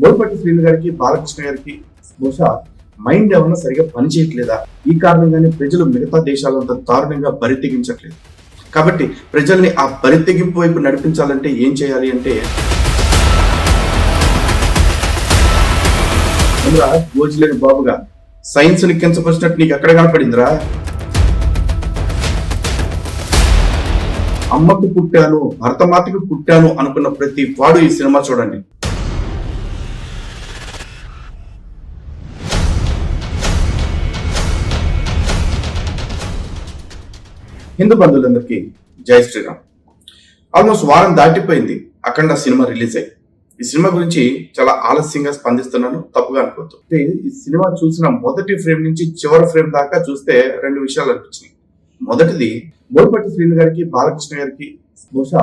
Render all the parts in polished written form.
బోయపాటి శ్రీను గారికి బాలకృష్ణ గారికి బహుశా మైండ్ ఏమన్నా సరిగా పనిచేయట్లేదా? ఈ కారణంగానే ప్రజలు మిగతా దేశాలంతా దారుణంగా బరితెగించట్లేదు. కాబట్టి ప్రజల్ని ఆ బరితెగింపు వైపు నడిపించాలంటే ఏం చేయాలి అంటే గోజిలేని బాబుగా సైన్స్ ని కించపరిచినట్టు నీకు ఎక్కడ కనపడిందిరా? అమ్మకు పుట్టాను, భరతమాతకు పుట్టాను అనుకున్న ప్రతి వాడు ఈ సినిమా చూడండి. హిందూ బంధువులందరికీ జై శ్రీరామ్. ఆల్మోస్ట్ వారం దాటిపోయింది అఖండ సినిమా రిలీజ్ అయ్యి. ఈ సినిమా గురించి చాలా ఆలస్యంగా స్పందిస్తున్నాను, తప్పుగా అనుకోవద్దు. అంటే ఈ సినిమా చూసిన మొదటి ఫ్రేమ్ నుంచి చివరి ఫ్రేమ్ దాకా చూస్తే రెండు విషయాలు అనిపించినాయి. మొదటిది, బోయపాటి శ్రీను గారికి బాలకృష్ణ గారికి బహుశా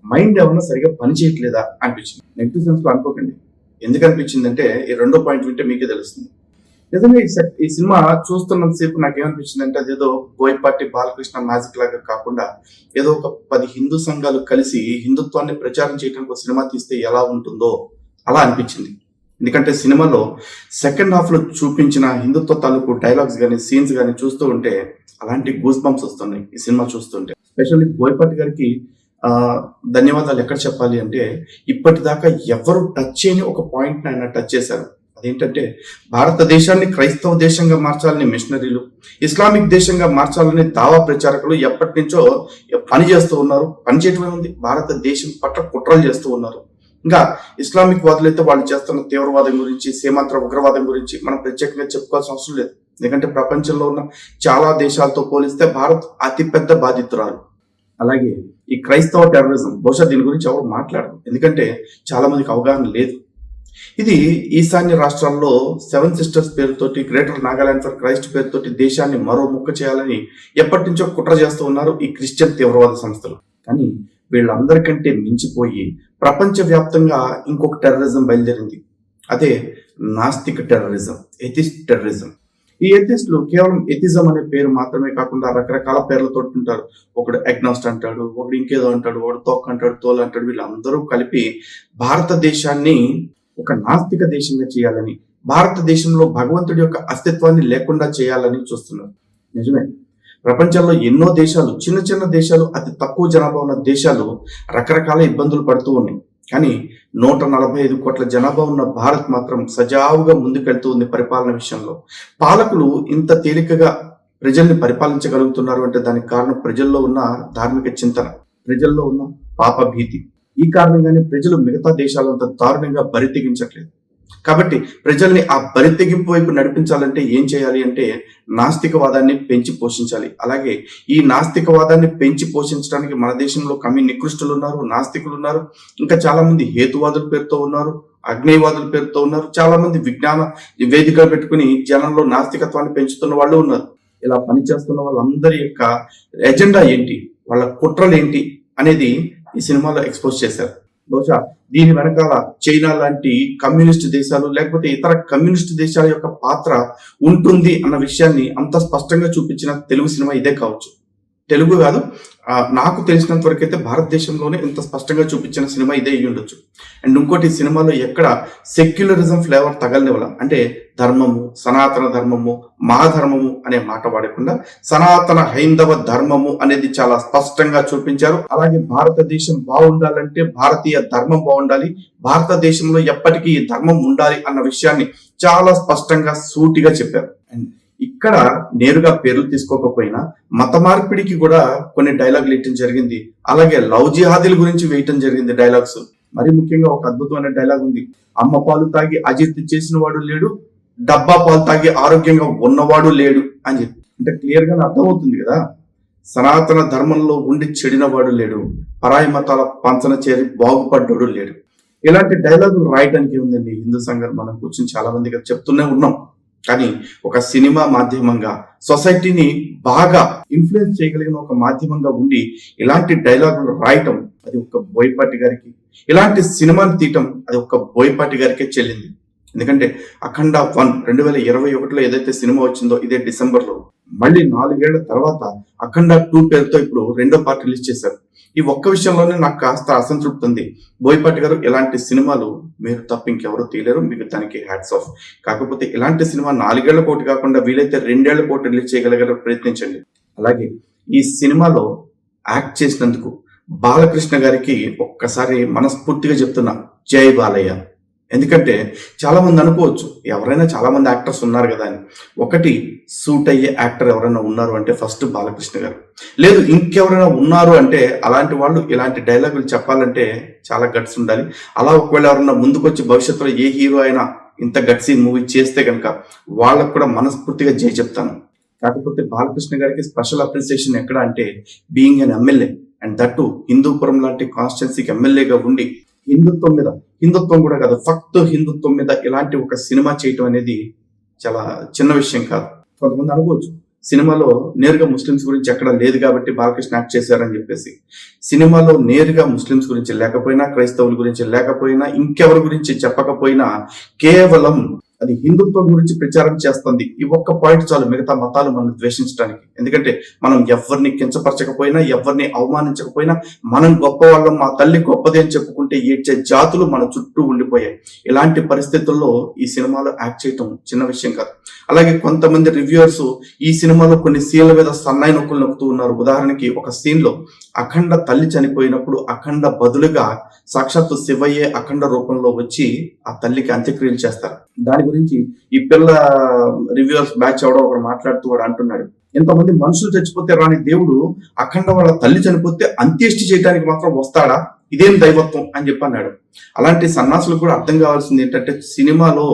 మైండ్ ఏమన్నా సరిగా పనిచేయట్లేదా అనిపించింది. నెగిటివ్ సెన్స్ లో అనుకోకండి. ఎందుకు అనిపించింది అంటే ఈ రెండో పాయింట్ వింటే మీకే తెలుస్తుంది. నిజంగా ఈ సినిమా చూస్తున్నంతసేపు నాకేమనిపించింది అంటే అదేదో బోయపాటి బాలకృష్ణ మ్యాజిక్ లాగా కాకుండా ఏదో ఒక 10 హిందూ సంఘాలు కలిసి హిందుత్వాన్ని ప్రచారం చేయడానికి ఒక సినిమా తీస్తే ఎలా ఉంటుందో అలా అనిపించింది. ఎందుకంటే సినిమాలో సెకండ్ హాఫ్ లో చూపించిన హిందుత్వ తాలూకు డైలాగ్స్ కానీ సీన్స్ కానీ చూస్తూ ఉంటే అలాంటి గూస్ బంప్స్ వస్తున్నాయి ఈ సినిమా చూస్తుంటే. స్పెషల్లీ బోయపాటి గారికి ధన్యవాదాలు ఎక్కడ చెప్పాలి అంటే ఇప్పటిదాకా ఎవరు టచ్ చేయని ఒక పాయింట్ ఆయన టచ్ చేశారు. అదేంటంటే భారతదేశాన్ని క్రైస్తవ దేశంగా మార్చాలని మిషనరీలు, ఇస్లామిక్ దేశంగా మార్చాలని దావా ప్రచారకులు ఎప్పటి నుంచో పని చేస్తూ ఉన్నారు. పని చేయటమే ఉంది, భారతదేశం పట్ల కుట్రలు చేస్తూ ఉన్నారు. ఇంకా ఇస్లామిక్ వాదులైతే వాళ్ళు చేస్తున్న తీవ్రవాదం గురించి, సీమాంతర ఉగ్రవాదం గురించి మనం ప్రత్యేకంగా చెప్పుకోవాల్సిన అవసరం లేదు. ఎందుకంటే ప్రపంచంలో ఉన్న చాలా దేశాలతో పోలిస్తే భారత్ అతిపెద్ద బాధితురాలు. అలాగే ఈ క్రైస్తవ టెర్రరిజం బహుశా దీని గురించి ఎవరు మాట్లాడరు, ఎందుకంటే చాలా మందికి అవగాహన లేదు. ఇది ఈశాన్య రాష్ట్రాల్లో 7 సిస్టర్స్ పేరుతోటి, గ్రేటర్ నాగాలాండ్ ఫర్ క్రైస్ట్ పేరుతోటి దేశాన్ని మరో ముక్క చేయాలని ఎప్పటి నుంచో కుట్ర చేస్తూ ఉన్నారు ఈ క్రిస్టియన్ తీవ్రవాద సంస్థలు. కానీ వీళ్ళందరికంటే మించిపోయి ప్రపంచవ్యాప్తంగా ఇంకొక టెర్రరిజం బయలుదేరింది. అదే నాస్తిక టెర్రరిజం, ఎథిస్ట్ టెర్రరిజం. ఈ ఎథిస్టులు కేవలం ఎథిజం అనే పేరు మాత్రమే కాకుండా రకరకాల పేర్లతో ఉంటారు. ఒకడు అగ్నాస్ట్ అంటాడు, ఒకడు ఇంకేదో అంటాడు, ఒకడు తోక్ అంటాడు, తోలు అంటాడు. వీళ్ళందరూ కలిపి భారతదేశాన్ని ఒక నాస్తిక దేశంగా చేయాలని, భారతదేశంలో భగవంతుడి యొక్క అస్తిత్వాన్ని లేకుండా చేయాలని చూస్తున్నారు. నిజమే, ప్రపంచంలో ఎన్నో దేశాలు, చిన్న చిన్న దేశాలు, అతి తక్కువ జనాభా ఉన్న దేశాలు రకరకాల ఇబ్బందులు పడుతూ ఉన్నాయి. కానీ 145 కోట్ల జనాభా ఉన్న భారత్ మాత్రం సజావుగా ముందుకెళ్తూ ఉంది పరిపాలన విషయంలో. పాలకులు ఇంత తేలికగా ప్రజల్ని పరిపాలించగలుగుతున్నారు అంటే దానికి కారణం ప్రజల్లో ఉన్న ధార్మిక చింతన, ప్రజల్లో ఉన్న పాప భీతి. ఈ కారణంగానే ప్రజలు మిగతా దేశాలంతా దారుణంగా బరితెగించట్లేదు. కాబట్టి ప్రజల్ని ఆ బరితెగింపు వైపు నడిపించాలంటే ఏం చేయాలి అంటే నాస్తికవాదాన్ని పెంచి పోషించాలి. అలాగే ఈ నాస్తికవాదాన్ని పెంచి పోషించడానికి మన దేశంలో నికృష్టులు ఉన్నారు, నాస్తికులు ఉన్నారు, ఇంకా చాలా మంది హేతువాదుల పేరుతో ఉన్నారు, అగ్నేయవాదుల పేరుతో ఉన్నారు, చాలా మంది విజ్ఞాన వేదికలు పెట్టుకుని జనంలో నాస్తికత్వాన్ని పెంచుతున్న వాళ్ళు ఉన్నారు. ఇలా పనిచేస్తున్న వాళ్ళందరి యొక్క ఎజెండా ఏంటి, వాళ్ళ కుట్రలు ఏంటి అనేది ఈ సినిమాలో ఎక్స్పోజ్ చేశారు. బహుశా దీని వెనకాల చైనా లాంటి కమ్యూనిస్ట్ దేశాలు లేకపోతే ఇతర కమ్యూనిస్ట్ దేశాల యొక్క పాత్ర ఉంటుంది అన్న విషయాన్ని అంత స్పష్టంగా చూపించిన తెలుగు సినిమా ఇదే కావచ్చు. తెలుగు కాదు, నాకు తెలిసినంత వరకు అయితే భారతదేశంలోనే ఇంత స్పష్టంగా చూపించిన సినిమా ఇదే అయ్యి ఉండొచ్చు. అండ్ ఇంకోటి, సినిమాలో ఎక్కడ సెక్యులరిజం ఫ్లేవర్ తగలనివ్వాల. అంటే ధర్మము, సనాతన ధర్మము, మా ధర్మము అనే మాట వాడకుండా సనాతన హైందవ ధర్మము అనేది చాలా స్పష్టంగా చూపించారు. అలాగే భారతదేశం బాగుండాలంటే భారతీయ ధర్మం బాగుండాలి, భారతదేశంలో ఎప్పటికీ ఈ ధర్మం ఉండాలి అన్న విషయాన్ని చాలా స్పష్టంగా సూటిగా చెప్పారు. అండ్ ఇక్కడ నేరుగా పేర్లు తీసుకోకపోయినా మత మార్పిడికి కూడా కొన్ని డైలాగులు వేయటం జరిగింది. అలాగే లవ్ జిహాదీల గురించి వేయటం జరిగింది డైలాగ్స్. మరి ముఖ్యంగా ఒక అద్భుతమైన డైలాగ్ ఉంది, అమ్మ పాలు తాగి అజీర్తి చేసిన వాడు లేడు, డబ్బా పాలు తాగి ఆరోగ్యంగా ఉన్నవాడు లేడు అని చెప్పి. అంటే క్లియర్ గా అర్థమవుతుంది కదా, సనాతన ధర్మంలో ఉండి చెడిన వాడు లేడు, పరాయి మతాల పంచన చేరి బాగుపడ్డాడు లేడు. ఇలాంటి డైలాగులు రాయడానికి ఉందండి హిందూ సంఘాలు. మనం కూర్చొని చాలా మందిగా చెప్తూనే ఉన్నాం. కానీ ఒక సినిమా మాధ్యమంగా సొసైటీని బాగా ఇన్ఫ్లుయెన్స్ చేయగలిగిన ఒక మాధ్యమంగా ఉండి ఇలాంటి డైలాగులు రాయటం అది ఒక బోయపాటి గారికి, ఇలాంటి సినిమాని తీయటం అది ఒక బోయపాటి గారికే చెల్లింది. ఎందుకంటే అఖండ 1 2021లో ఏదైతే సినిమా వచ్చిందో ఇదే డిసెంబర్లో, మళ్ళీ 4 ఏళ్ల తర్వాత అఖండ 2 పేరుతో ఇప్పుడు రెండో పార్ట్ రిలీజ్ చేశారు. ఈ ఒక్క విషయంలోనే నాకు కాస్త అసంతృప్తి ఉంది. బోయపాటి గారు, ఇలాంటి సినిమాలు మీరు తప్ప ఇంకెవరు తీయలేరు, మీకు దానికి హ్యాట్స్ ఆఫ్. కాకపోతే ఇలాంటి సినిమా 4 ఏళ్ల కోటి కాకుండా వీలైతే 2 ఏళ్ల కోటి రిలీజ్ చేయగలిగే ప్రయత్నించండి. అలాగే ఈ సినిమాలో యాక్ట్ చేసినందుకు బాలకృష్ణ గారికి ఒక్కసారి మనస్ఫూర్తిగా చెప్తున్నా, జై బాలయ్య. ఎందుకంటే చాలా మంది అనుకోవచ్చు, ఎవరైనా చాలా మంది యాక్టర్స్ ఉన్నారు కదా అని. ఒకటి సూట్ అయ్యే యాక్టర్ ఎవరైనా ఉన్నారు అంటే ఫస్ట్ బాలకృష్ణ గారు. లేదు ఇంకెవరైనా ఉన్నారు అంటే అలాంటి వాళ్ళు ఇలాంటి డైలాగులు చెప్పాలంటే చాలా గట్స్ ఉండాలి. అలా ఒకవేళ ఎవరైనా ముందుకొచ్చి భవిష్యత్తులో ఏ హీరో అయినా ఇంత గట్సీ మూవీ చేస్తే కనుక వాళ్ళకు కూడా మనస్ఫూర్తిగా జై చెప్తాను. కాకపోతే బాలకృష్ణ గారికి స్పెషల్ అప్రిసియేషన్ ఎక్కడ అంటే, being an MLA and that Hindupur లాంటి కాన్స్టిట్యున్సీకి ఎమ్మెల్యేగా ఉండి హిందుత్వం కూడా కాదు, ఫక్త్ హిందుత్వం మీద ఇలాంటి ఒక సినిమా చేయటం అనేది చాలా చిన్న విషయం కాదు. కొంతమంది అనుకోవచ్చు సినిమాలో నేరుగా ముస్లిమ్స్ గురించి ఎక్కడ లేదు కాబట్టి బాలకృష్ణ యాక్ట్ చేశారని చెప్పేసి. సినిమాలో నేరుగా ముస్లిమ్స్ గురించి లేకపోయినా, క్రైస్తవుల గురించి లేకపోయినా, ఇంకెవరి గురించి చెప్పకపోయినా, కేవలం అది హిందుత్వం గురించి ప్రచారం చేస్తుంది. ఈ ఒక్క పాయింట్ చాలు మిగతా మతాలు మనం ద్వేషించడానికి. ఎందుకంటే మనం ఎవరిని కించపరచకపోయినా, ఎవరిని అవమానించకపోయినా, మనం గొప్ప వాళ్ళం, మా తల్లి గొప్పది అని చెప్పుకుంటే ఏడ్చే జాతులు మన చుట్టూ ఉండిపోయాయి. ఇలాంటి పరిస్థితుల్లో ఈ సినిమాలో యాక్ట్ చేయటం చిన్న విషయం కాదు. అలాగే కొంతమంది రివ్యూవర్స్ ఈ సినిమాలో కొన్ని సీన్ల మీద సన్నాయి నొక్కులు నొక్కుతూ ఉన్నారు. ఉదాహరణకి ఒక సీన్ లో అఖండ తల్లి చనిపోయినప్పుడు అఖండ బదులుగా సాక్షాత్తు శివయ్యే అఖండ రూపంలో వచ్చి ఆ తల్లికి అంత్యక్రియలు చేస్తారు. దాని గురించి ఈ పిల్ల రివ్యూవర్స్ బ్యాచ్ అవడం ఒకడు మాట్లాడుతూ వాడు అంటున్నాడు, ఎంతమంది మనుషులు చచ్చిపోతే రాని దేవుడు అఖండ వాళ్ళ తల్లి చనిపోతే అంత్యేష్టి చేయడానికి మాత్రం వస్తాడా? ఇదేం దైవత్వం అని చెప్పి అన్నాడు. అలాంటి సన్నాసులకు కూడా అర్థం కావాల్సింది ఏంటంటే, సినిమాలో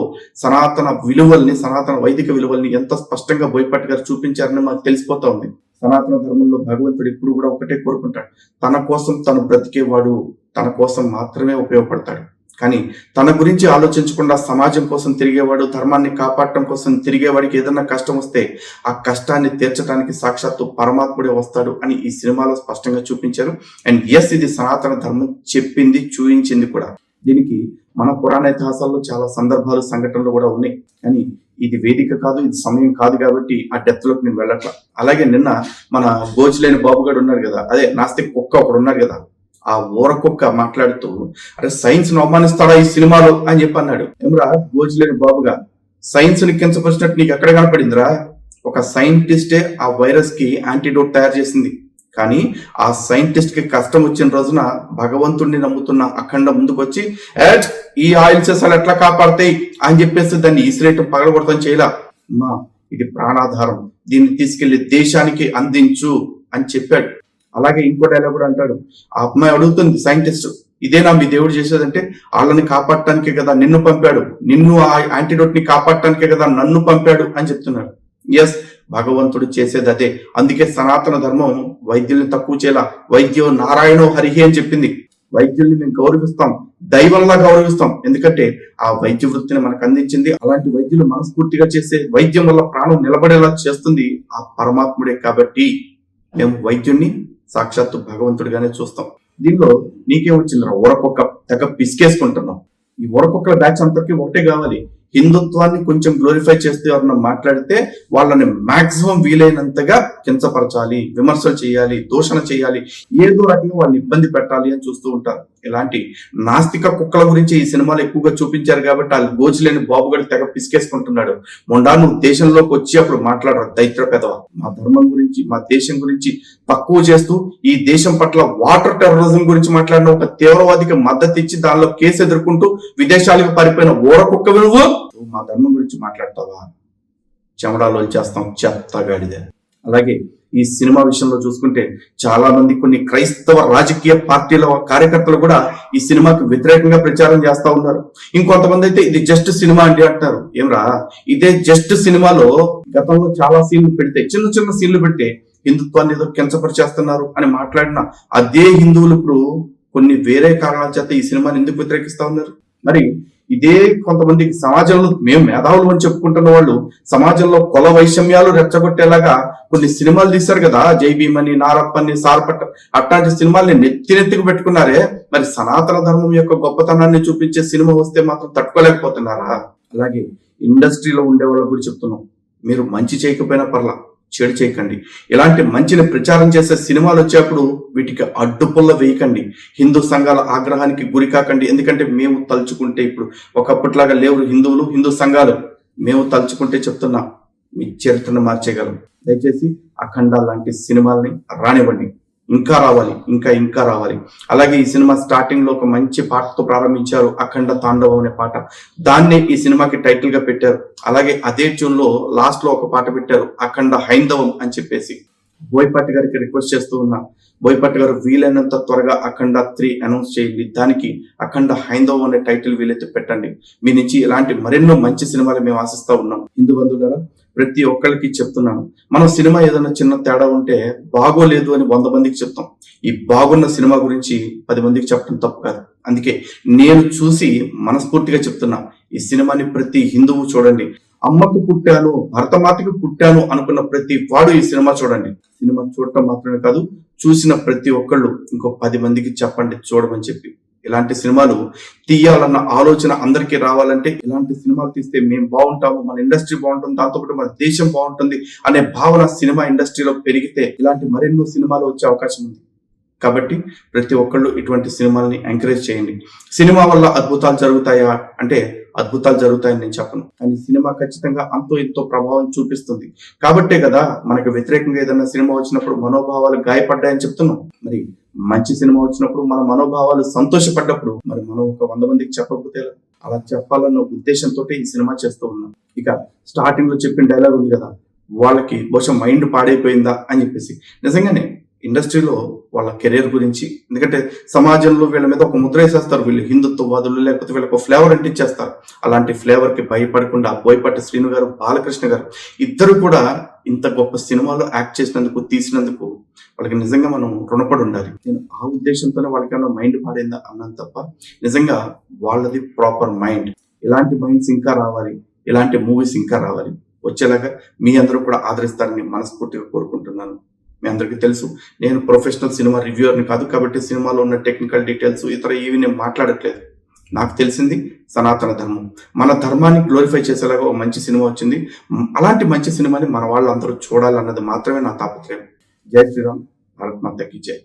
సనాతన విలువల్ని, సనాతన వైదిక విలువల్ని ఎంత స్పష్టంగా బోయపాటి గారు చూపించారని మనకు తెలిసిపోతా ఉంది. సనాతన ధర్మంలో భగవంతుడు ఎప్పుడు కూడా ఒకటే కోరుకుంటాడు, తన కోసం తను బ్రతికేవాడు తన కోసం మాత్రమే ఉపయోగపడతాడు. కానీ తన గురించి ఆలోచించకుండా సమాజం కోసం తిరిగేవాడు, ధర్మాన్ని కాపాడటం కోసం తిరిగేవాడికి ఏదన్నా కష్టం వస్తే ఆ కష్టాన్ని తీర్చడానికి సాక్షాత్తు పరమాత్ముడే వస్తాడు అని ఈ సినిమాలో స్పష్టంగా చూపించారు. అండ్ ఎస్, ఇది సనాతన ధర్మం చెప్పింది, చూయించింది కూడా. దీనికి మన పురాణ ఇతిహాసాల్లో చాలా సందర్భాలు, సంఘటనలు కూడా ఉన్నాయి. కానీ ఇది వేదిక కాదు, ఇది సమయం కాదు కాబట్టి ఆ డెప్త్ లోకి నేను వెళ్ళట్లా. అలాగే నిన్న మన గోచిలేని బాబుగాడు ఉన్నాడు కదా, అదే నాస్తిక్ కుక్క ఒకడు ఉన్నాడు కదా, ఆ ఊరకొక్క మాట్లాడుతూ, అరే సైన్స్ ను అవమానిస్తాడా ఈ సినిమాలో అని చెప్పి అన్నాడు. ఏమరా గోచిలేని బాబుగా, సైన్స్ ని కించపరిచినట్టు నీకు ఎక్కడ కనపడిందిరా? ఒక సైంటిస్టే ఆ వైరస్ కి యాంటీడోట్ తయారు చేసింది. కానీ ఆ సైంటిస్ట్ కి కష్టం వచ్చిన రోజున భగవంతుడిని నమ్ముతున్న అఖండ ముందుకు వచ్చి, ఈ ఆయిల్ సెసాలు ఎట్లా కాపాడతాయి అని చెప్పేసి దాన్ని ఈసిరేయటం, పగలగొడతాం చేయలా. మా ఇది ప్రాణాధారం, దీన్ని తీసుకెళ్లి దేశానికి అందించు అని చెప్పాడు. అలాగే ఇంకో డైలాగ్ కూడా అంటాడు, ఆ అమ్మాయి అడుగుతుంది సైంటిస్ట్, ఇదేనా మీ దేవుడు చేసేదంటే, వాళ్ళని కాపాడటానికే కదా నిన్ను పంపాడు, నిన్ను ఆ యాంటీడోట్ ని కాపాడటానికే కదా నన్ను పంపాడు అని చెప్తున్నాడు. ఎస్, భగవంతుడు చేసేది అదే. అందుకే సనాతన ధర్మం వైద్యుల్ని తక్కువ చేయాల, వైద్యో నారాయణో హరిహి అని చెప్పింది. వైద్యుల్ని మేము గౌరవిస్తాం, దైవంలా గౌరవిస్తాం. ఎందుకంటే ఆ వైద్య వృత్తిని మనకు అందించింది. అలాంటి వైద్యులు మనస్ఫూర్తిగా చేసే వైద్యం వల్ల ప్రాణం నిలబడేలా చేస్తుంది ఆ పరమాత్ముడే. కాబట్టి మేము వైద్యుణ్ణి సాక్షాత్తు భగవంతుడిగానే చూస్తాం. దీనిలో నీకేం వచ్చిందిరా ఊరకొక్క, తెగ పిసికేసుకుంటున్నాం. ఈ ఊరకొక్కల బ్యాచ్ అంతకి ఒకటే కావాలి, హిందుత్వాన్ని కొంచెం గ్లోరిఫై చేస్తే ఎవరన్నా మాట్లాడితే వాళ్ళని మాక్సిమం వీలైనంతగా కించపరచాలి, విమర్శలు చేయాలి, దూషణ చేయాలి, ఏదో రకంగా వాళ్ళని ఇబ్బంది పెట్టాలి అని చూస్తూ ఉంటారు. ఇలాంటి నాస్తిక కుక్కల గురించి ఈ సినిమాలు ఎక్కువగా చూపించారు కాబట్టి వాళ్ళు గోచిలేని బాబుగడి తెగ పిసికేసుకుంటున్నాడు. మొండా నువ్వు దేశంలోకి వచ్చి అప్పుడు మాట్లాడరు దైత్ర పెదవ. మా ధర్మం గురించి, మా దేశం గురించి తక్కువ చేస్తూ ఈ దేశం పట్ల వాటర్ టెర్రరిజం గురించి మాట్లాడిన ఒక తీవ్రవాదికి మద్దతు ఇచ్చి దానిలో కేసు ఎదుర్కొంటూ విదేశాలకు పారిపోయిన ఊర కుక్క నువ్వు మా ధర్మం గురించి మాట్లాడతావా? చెమడాలో చేస్తాం, చెత్తగాడిదే. అలాగే ఈ సినిమా విషయంలో చూసుకుంటే చాలా మంది కొన్ని క్రైస్తవ రాజకీయ పార్టీల కార్యకర్తలు కూడా ఈ సినిమాకి వ్యతిరేకంగా ప్రచారం చేస్తా ఉన్నారు. ఇంకొంతమంది అయితే ఇది జస్ట్ సినిమా అంటే అంటారు. ఏమరా, ఇదే జస్ట్ సినిమాలో గతంలో చాలా సీన్లు పెడితే, చిన్న చిన్న సీన్లు పెడితే హిందుత్వాన్ని ఏదో కించపరిచేస్తున్నారు అని మాట్లాడిన అదే హిందువులు ఇప్పుడు కొన్ని వేరే కారణాల చేత ఈ సినిమాని ఎందుకు వ్యతిరేకిస్తా ఉన్నారు? మరి ఇదే కొంతమంది సమాజంలో మేము మేధావులు అని చెప్పుకుంటున్న వాళ్ళు సమాజంలో కుల వైషమ్యాలు రెచ్చగొట్టేలాగా కొన్ని సినిమాలు తీశారు కదా, జై భీమని, నారప్పని, సార్పట్ట, అట్లాంటి సినిమాల్ని నెత్తికి పెట్టుకున్నారే. మరి సనాతన ధర్మం యొక్క గొప్పతనాన్ని చూపించే సినిమా వస్తే మాత్రం తట్టుకోలేకపోతున్నారా? అలాగే ఇండస్ట్రీలో ఉండే వాళ్ళ గురించి చెప్తున్నాం, మీరు మంచి చేయకపోయినా పర్లా, చెడు చేయకండి. ఇలాంటి మంచిని ప్రచారం చేసే సినిమాలు వచ్చేప్పుడు వీటికి అడ్డుపుల్ల వేయకండి. హిందూ సంఘాల ఆగ్రహానికి గురి కాకండి. ఎందుకంటే మేము తలుచుకుంటే ఇప్పుడు ఒకప్పటిలాగా లేవు హిందూ సంఘాలు. మేము తలుచుకుంటే చెప్తున్నా మీ చరిత్రను మార్చేయగలం. దయచేసి అఖండ లాంటి సినిమాల్ని రానివ్వండి. ఇంకా రావాలి, ఇంకా రావాలి. అలాగే ఈ సినిమా స్టార్టింగ్ లో ఒక మంచి పాటతో ప్రారంభించారు, అఖండ తాండవం అనే పాట. దాన్నే ఈ సినిమాకి టైటిల్ గా పెట్టారు. అలాగే అదే ట్యూన్ లో లాస్ట్ లో ఒక పాట పెట్టారు, అఖండ హైందవం అని చెప్పేసి. బోయపాటి గారికి రిక్వెస్ట్ చేస్తూ ఉన్నా, బోయపాటి గారు వీలైనంత త్వరగా అఖండ 3 అనౌన్స్ చేయండి. దానికి అఖండ హైందవం అనే టైటిల్ వీలైతే పెట్టండి. మీ నుంచి ఇలాంటి మరెన్నో మంచి సినిమాలు మేము ఆశిస్తా ఉన్నాం. హిందూ బంధువులారా, ప్రతి ఒక్కరికి చెప్తున్నాను, మనం సినిమా ఏదైనా చిన్న తేడా ఉంటే బాగోలేదు అని 100 మందికి చెప్తాం. ఈ బాగున్న సినిమా గురించి 10 మందికి చెప్పడం తప్పు కాదు. అందుకే నేను చూసి మనస్ఫూర్తిగా చెప్తున్నా, ఈ సినిమాని ప్రతి హిందువు చూడండి. అమ్మకు పుట్టాను, భరతమాతకు పుట్టాను అనుకున్న ప్రతి వాడు ఈ సినిమా చూడండి. సినిమా చూడటం మాత్రమే కాదు, చూసిన ప్రతి ఒక్కళ్ళు ఇంకో 10 మందికి చెప్పండి చూడమని చెప్పి. ఇలాంటి సినిమాలు తీయాలన్న ఆలోచన అందరికీ రావాలంటే ఇలాంటి సినిమాలు తీస్తే మేము బాగుంటాము, మన ఇండస్ట్రీ బాగుంటుంది, దాంతోపాటు మన దేశం బాగుంటుంది అనే భావన సినిమా ఇండస్ట్రీలో పెరిగితే ఇలాంటి మరెన్నో సినిమాలు వచ్చే అవకాశం ఉంది. కాబట్టి ప్రతి ఒక్కళ్ళు ఇటువంటి సినిమాల్ని ఎంకరేజ్ చేయండి. సినిమా వల్ల అద్భుతాలు జరుగుతాయా అంటే అద్భుతాలు జరుగుతాయని నేను చెప్పను, కానీ సినిమా ఖచ్చితంగా అంతో ఎంతో ప్రభావం చూపిస్తుంది. కాబట్టే కదా మనకు వ్యతిరేకంగా ఏదైనా సినిమా వచ్చినప్పుడు మనోభావాలు గాయపడ్డాయని చెప్తున్నాం. మరి మంచి సినిమా వచ్చినప్పుడు మన మనోభావాలు సంతోషపడ్డప్పుడు మరి మనం ఒక 100 మందికి చెప్పకపోతే అలా చెప్పాలన్న ఉద్దేశంతో ఈ సినిమా చేస్తూ ఉన్నాం. ఇక స్టార్టింగ్ లో చెప్పిన డైలాగ్ ఉంది కదా, వాళ్ళకి బహుశా మైండ్ పాడైపోయిందా అని చెప్పేసి. నిజంగానే ఇండస్ట్రీలో వాళ్ళ కెరీర్ గురించి, ఎందుకంటే సమాజంలో వీళ్ళ మీద ఒక ముద్ర వేసేస్తారు, వీళ్ళు హిందుత్వవాదులు, లేకపోతే వీళ్ళకి ఫ్లేవర్ అంటించేస్తారు. అలాంటి ఫ్లేవర్ కి భయపడకుండా బోయపాటి శ్రీను గారు, బాలకృష్ణ గారు ఇద్దరు కూడా ఇంత గొప్ప సినిమాలో యాక్ట్ చేసినందుకు, తీసినందుకు వాళ్ళకి నిజంగా మనం రుణపడి ఉండాలి. నేను ఆ ఉద్దేశంతోనే వాళ్ళకన్నా మైండ్ పాడైందా అన్నాను తప్ప నిజంగా వాళ్ళది ప్రాపర్ మైండ్. ఇలాంటి మైండ్స్ ఇంకా రావాలి, ఇలాంటి మూవీస్ ఇంకా రావాలి. వచ్చేలాగా మీ అందరూ కూడా ఆదరిస్తారని మనస్ఫూర్తిగా కోరుకుంటున్నాను. మీ అందరికీ తెలుసు, నేను ప్రొఫెషనల్ సినిమా రివ్యూవర్ని కాదు, కాబట్టి సినిమాలో ఉన్న టెక్నికల్ డీటెయిల్స్ ఇతర ఏవి నేను మాట్లాడట్లేదు. నాకు తెలిసింది సనాతన ధర్మం. మన ధర్మాన్ని గ్లోరిఫై చేసేలాగా ఒక మంచి సినిమా వచ్చింది. అలాంటి మంచి సినిమాని మన వాళ్ళందరూ చూడాలన్నది మాత్రమే నా తాపత్రయం. జై శ్రీరామ్, భారత్ మాతా కీ జై.